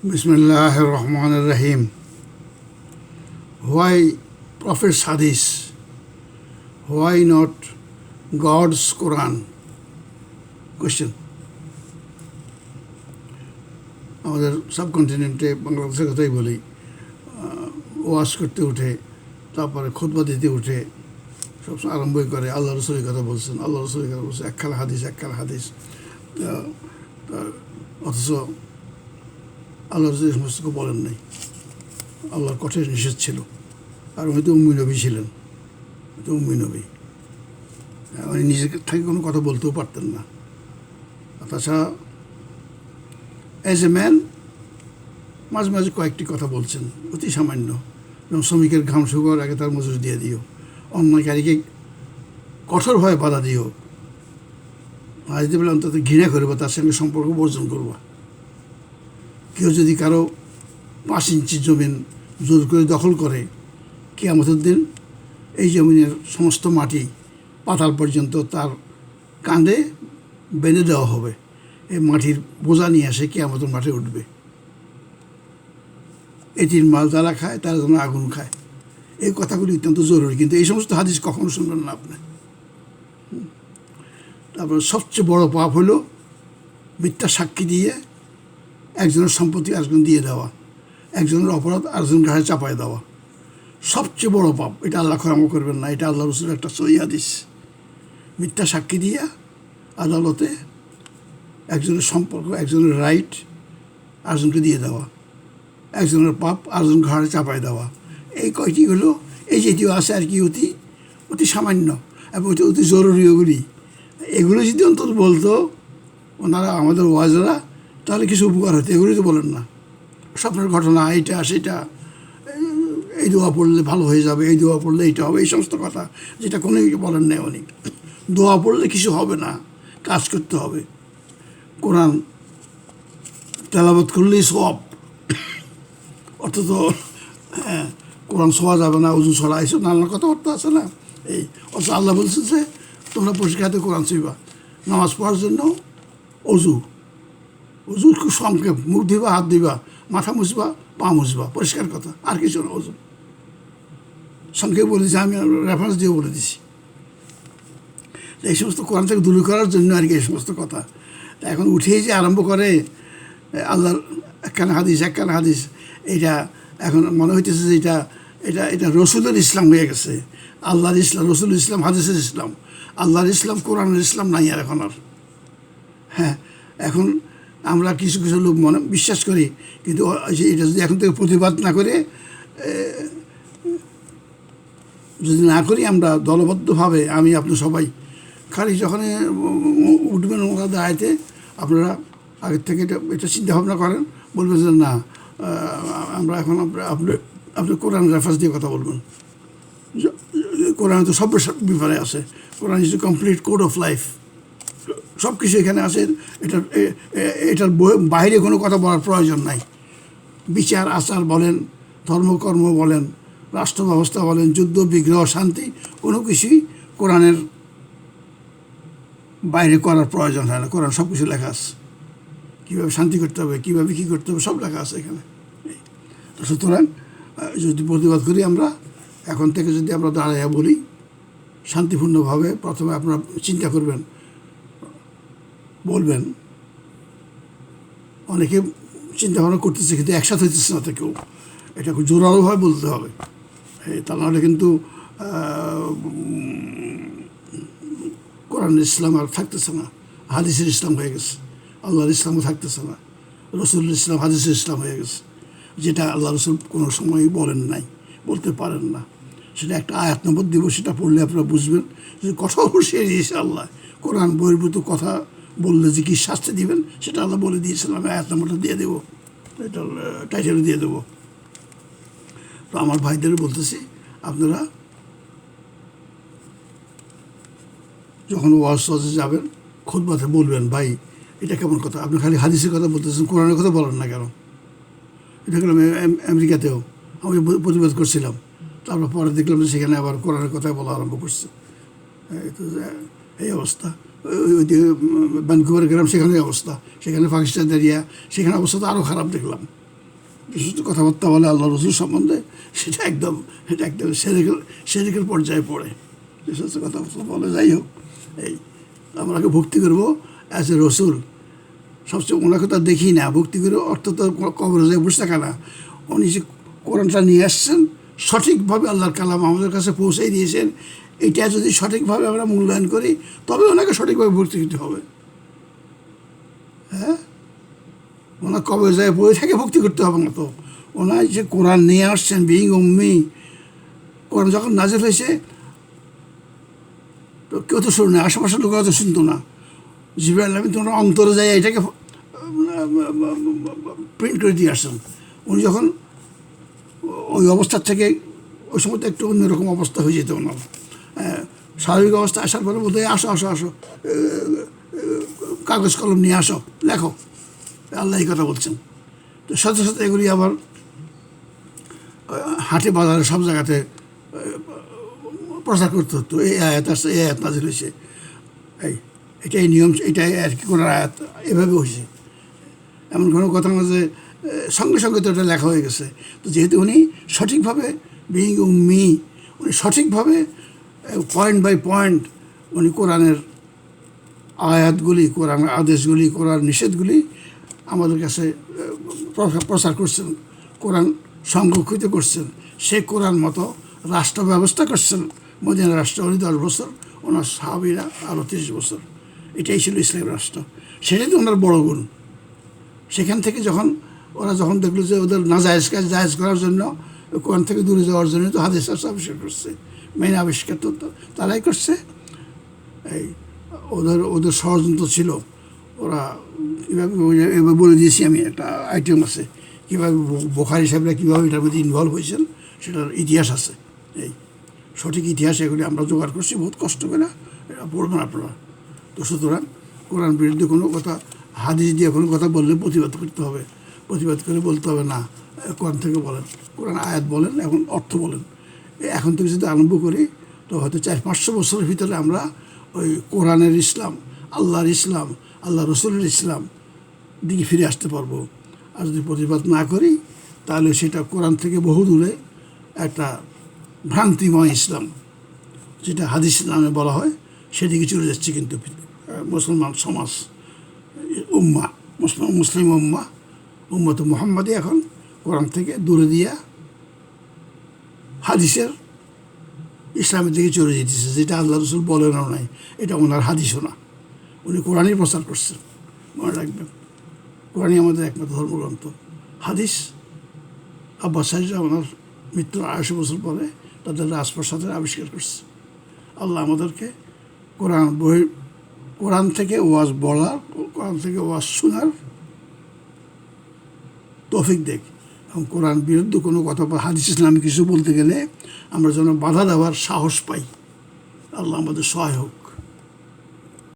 Bismillahir Rahmanir Rahim. Why Prophet's Hadith? Why not God's Quran? Question. আমাদের সাবকন্টিনেন্টে বাংলাদেশের কথাই বলি, ওয়াজ করতে উঠে, তারপরে খুতবা দিতে উঠে সবসময় আরম্ভই করে আল্লাহ রসুলের কথা বলছেন, আল্লাহ রসুলের কথা বলছেন, একখানা হাদিস। অথচ আল্লাহ রসুল সমস্ত বলেন নাই, আল্লাহর কঠোর নিষেধ ছিল। আর উনি তো উম্মি নবী ছিলেন, উম্মি নবী, উনি নিজের থেকে কোনো কথা বলতেও পারতেন না। তাছাড়া অ্যাজ এ ম্যান মাঝে মাঝে কয়েকটি কথা বলছেন, অতি সামান্য, যেমন শ্রমিকের ঘাম শুকার আগে তার মজুরি দিয়ে দিও, অন্যায়কারীকে কঠোরভাবে বাধা দিও, আর যদি বলে অন্তত ঘৃণা করবা, তার সঙ্গে সম্পর্ক বর্জন করবা। কেউ যদি কারো 5 ইঞ্চি জমিন জোর করে দখল করে, কিয়ামতের দিন এই জমিনের সমস্ত মাটি পাতাল পর্যন্ত তার কাঁধে বেঁধে দেওয়া হবে। এই মাটির বোঝা নিয়ে আসে কিয়ামতের মাঠে উঠবে। এটির মাল যারা খায় তারা যেন আগুন খায়। এই কথাগুলি অত্যন্ত জরুরি, কিন্তু এই সমস্ত হাদিস কখনো শুনবেন না আপনি। তারপরে সবচেয়ে বড় পাপ হলো মিথ্যা সাক্ষী দিয়ে একজনের সম্পত্তি আরেকজন দিয়ে দেওয়া, একজনের অপরাধ আরেকজন ঘাড়ে চাপায় দেওয়া, সবচেয়ে বড় পাপ। এটা আল্লাহ ক্ষমা করবেন না। এটা আল্লাহ রসুলের একটা সহিহ হাদিস। মিথ্যা সাক্ষী দিয়ে আদালতে একজনের সম্পর্ক, একজনের রাইট আরেকজনকে দিয়ে দেওয়া, একজনের পাপ আরেকজন ঘাড়ে চাপায় দেওয়া, এই কয়টি হলো, এই যেটিও আছে আর কি, অতি সামান্য এবং অতি জরুরি। এগুলো যদি অন্তত বলতো ওনারা, আমাদের ওয়াজরা, তাহলে কিছু উপকার হতো। এগুলি তো বলেন না। স্বপ্নের ঘটনা, এইটা সেটা, এই দোয়া পড়লে ভালো হয়ে যাবে, এই দোয়া পড়লে এইটা হবে, এই সমস্ত কথা যেটা কোনো বলেন না উনি। দোয়া পড়লে কিছু হবে না, কাজ করতে হবে। কোরআন তেলাওয়াত করলেই সওয়াব, অথচ কোরআন ছোঁয়া যাবে না, উজু ছড়া, এইসব নানান কথাবার্তা আছে না। এই অথচ আল্লাহ বলছে যে তোমরা পরিষ্কার হাতে কোরআন ছুঁইবা। নামাজ পড়ার জন্য অজু খুব সংক্ষেপ, মুখ দিবা, হাত দিবা, মাথা মুছবা, পা মুছবা, পরিষ্কার কথা, আর কিছু না। অজু সংক্ষেপ বলে দিয়েছি, আমি রেফারেন্স দিয়ে বলে দিছি। এই সমস্ত কোরআন থেকে দূর করার জন্য আর কি এই সমস্ত কথা। এখন উঠেই যে আরম্ভ করে আল্লাহর একখানা হাদিস, এইটা এখন মনে হইতেছে যে এটা রসুলের ইসলাম হয়ে গেছে। আল্লাহর ইসলাম, রসুলের ইসলাম, হাদিসের ইসলাম। আল্লাহর ইসলাম, কোরআনের ইসলাম নাই আর এখন আর। হ্যাঁ, এখন আমরা কিছু লোক বিশ্বাস করি, কিন্তু এটা যদি এখন থেকে প্রতিবাদ না করে, যদি না করি আমরা দলবদ্ধভাবে, আমি আপনি সবাই, খালি যখন উঠবেন ওনার দাঁড়াইতে, আপনারা আগের থেকে এটা চিন্তাভাবনা করেন, বলবেন যে না, আমরা এখন আপনি কোরআন রেফারেন্স দিয়ে কথা বলবেন। কোরআন তো সব ব্যাপারে আছে। Quran is a complete code of life. সব কিছু এখানে আছে। এটার বাইরে কোনো কথা বলার প্রয়োজন নাই। বিচার আচার বলেন, ধর্মকর্ম বলেন, রাষ্ট্র ব্যবস্থা বলেন, যুদ্ধ বিগ্রহ শান্তি, কোনো কিছুই কোরআনের বাইরে করার প্রয়োজন হয় না। কোরআন সব কিছু লেখা আছে, কীভাবে শান্তি করতে হবে, কীভাবে কী করতে হবে, সব লেখা আছে এখানে। সুতরাং যদি প্রতিবাদ করি আমরা, এখন থেকে যদি আমরা দাঁড়াইয়া বলি শান্তিপূর্ণভাবে, প্রথমে আপনারা চিন্তা করবেন, বলবেন। অনেকে চিন্তা ভাবনা করতেছে কিন্তু একসাথে হইতেছে না, তো কেউ এটা খুব জোরালোভাবে বলতে হবে। তা নাহলে কিন্তু কোরআন ইসলাম আর থাকতেছে না, হাদিসের ইসলাম হয়ে গেছে। আল্লাহর ইসলামও থাকতেছে না, রসুল ইসলাম, হাদিসের ইসলাম হয়ে গেছে, যেটা আল্লাহ রসুল কোনো সময়ই বলেন নাই, বলতে পারেন না। সেটা একটা আয়াত নম্বর দিব, সেটা পড়লে আপনারা বুঝবেন যে কথা অবশ্যই দিয়েছে আল্লাহ। কোরআন বহির্ভূত কথা বললে যে কী শাস্তি দিবেন সেটা আল্লাহ বলে দিয়েছিলাম। আয়াত নম্বরটা দিয়ে দেবো, এটার টাইটেল দিয়ে দেবো। তো আমার ভাইদের বলতেছি, আপনারা যখন ওয়াজে যাবেন, খুতবাতে বলবেন, ভাই এটা কেমন কথা, আপনি খালি হাদিসের কথা বলতেছেন, কোরআনের কথা বলেন না কেন? এটা গেলাম আমেরিকাতেও আমি প্রতিবাদ করছিলাম, তারপর পরে দেখলাম যে সেখানে আবার কোরআনের কথাই বলা আরম্ভ করছে। এই অবস্থা। ওই ভ্যানকুভার গ্রাম, সেখানে অবস্থা, সেখানে পাকিস্তান এরিয়া, সেখানে অবস্থা তো আরও খারাপ দেখলাম। বিশেষ কথাবার্তা বলে আল্লাহ রসুল সম্বন্ধে, এটা একদম সেরেকের পর্যায়ে পড়ে। বিশেষ কথাবার্তা বলে, যাই হোক, এই আমরাকে ভক্তি করবো অ্যাজ এ রসুল। সবচেয়ে ওনাকে তো দেখি না, ভক্তি করে অর্থ তো কবরে যায় বসে থাকা না। উনি যে কোরআনটা নিয়ে আসছেন, সঠিকভাবে আল্লাহর কালাম আমাদের কাছে পৌঁছাই দিয়েছেন, এটা যদি সঠিকভাবে আমরা মূল্যায়ন করি তবে ওনাকে সঠিকভাবে ভক্তি করতে হবে। হ্যাঁ, ওনার কবরে যায় বই থেকে ভক্তি করতে হবে না তো। ওনার যে কোরআন নিয়ে আসছেন, বিইং উম্মি, কোরআন যখন নাজিল হয়েছে তো কেউ তো শুনে না, আশেপাশের লোকেরা তো শুনতো না। জিবরাইল আমিন তোমরা অন্তরে যায় এটাকে প্রিন্ট করে দিয়ে আসছেন। উনি যখন ওই অবস্থার থেকে, ওই সময় তো একটু অন্যরকম অবস্থা হয়ে যেত ওনার। স্বাভাবিক অবস্থা আসার পরে বলতে আসো আসো আসো, কাগজ কলম নিয়ে আসো, লেখো, আল্লাহ এই কথা বলছেন। তো সাথে সাথে এগুলি আবার হাটে বাজারে সব জায়গাতে প্রচার করতে হতো, এই আয়াত আসছে, এই আয়াত নাজিল হয়েছে, এটাই নিয়ম, এটাই আর কি করার আয়াত, এভাবে হয়েছে। এমন কোনো কথা না যে সঙ্গে সঙ্গে তো এটা লেখা হয়ে গেছে। তো যেহেতু উনি সঠিকভাবে বিইং উম্মি, উনি সঠিকভাবে পয়েন্ট বাই পয়েন্ট উনি কোরআনের আয়াতগুলি, কোরআনের আদেশগুলি, কোরআন নিষেধগুলি আমাদের কাছে প্রচার করছেন, কোরআন সংরক্ষিত করছেন। সে কোরআন মতো রাষ্ট্র ব্যবস্থা করছেন মদিনা রাষ্ট্র। উনি 10 বছর, ওনার সাহাবীরা আরও 30 বছর। এটাই ছিল ইসলাম রাষ্ট্র। সেটাই তো ওনার বড় গুণ। সেখান থেকে ওরা যখন দেখলো যে ওদের নাজায়েজ কাজ জায়েজ করার জন্য, কোরআন থেকে দূরে যাওয়ার জন্য তো হাদিস আবিষ্কার করছে। মেইন আবিষ্কার তো তারাই করছে। এই ওদের ষড়যন্ত্র ছিল। ওরা কীভাবে, এবার বলে দিয়েছি আমি, একটা আইটেম আছে কীভাবে বুখারী সাহেবরা কীভাবে এটার মধ্যে ইনভলভ হয়েছেন, সেটার ইতিহাস আছে। এই সঠিক ইতিহাস এগুলি আমরা জোগাড় করছি বহুত কষ্ট করে, এটা পড়বেন আপনারা। তো সুতরাং কোরআন বিরুদ্ধে কোনো কথা, হাদিস দিয়ে কোনো কথা বললে প্রতিবাদ করতে হবে। প্রতিবাদ করে বলতে হবে না, কোরআন থেকে বলেন, কোরআন আয়াত বলেন, এখন অর্থ বলেন। এখন থেকে যদি আরম্ভ করি তো হয়তো 400-500 বছরের ভিতরে আমরা ওই কোরআনের ইসলাম, আল্লাহর ইসলাম, আল্লাহ রসুলের ইসলাম দিকে ফিরে আসতে পারবো। আর যদি প্রতিবাদ না করি তাহলে সেটা কোরআন থেকে বহু দূরে একটা ভ্রান্তিময় ইসলাম, যেটা হাদিস নামে বলা হয়, সেদিকে চলে যাচ্ছে। কিন্তু মুসলমান সমাজ, মুসলিম উম্মত মুহাম্মাদি এখন কোরআন থেকে দূরে দিয়া হাদিসের ইসলামের দিকে চলে যেতেছে, যেটা আল্লাহ রসুল বলেনও নাই, এটা ওনার হাদিসও না। উনি কোরআনই প্রচার করছেন, মনে রাখবেন। কোরআনই আমাদের একমাত্র ধর্মগ্রন্থ। হাদিস আব্বাস সাহেবরা ওনার মৃত্যুর 250 বছর পরে তাদের রাজপ্রসাদের আবিষ্কার করছে। আল্লাহ আমাদেরকে কোরআন থেকে ওয়াজ বলার, কোরআন থেকে ওয়াজ শোনার তৌফিক দেখ, এবং কোরআন বিরুদ্ধে কোনো কথা বা হাদিস ইসলামে কিছু বলতে গেলে আমরা যেন বাধা দেওয়ার সাহস পাই। আল্লাহ আমাদের সহায় হোক।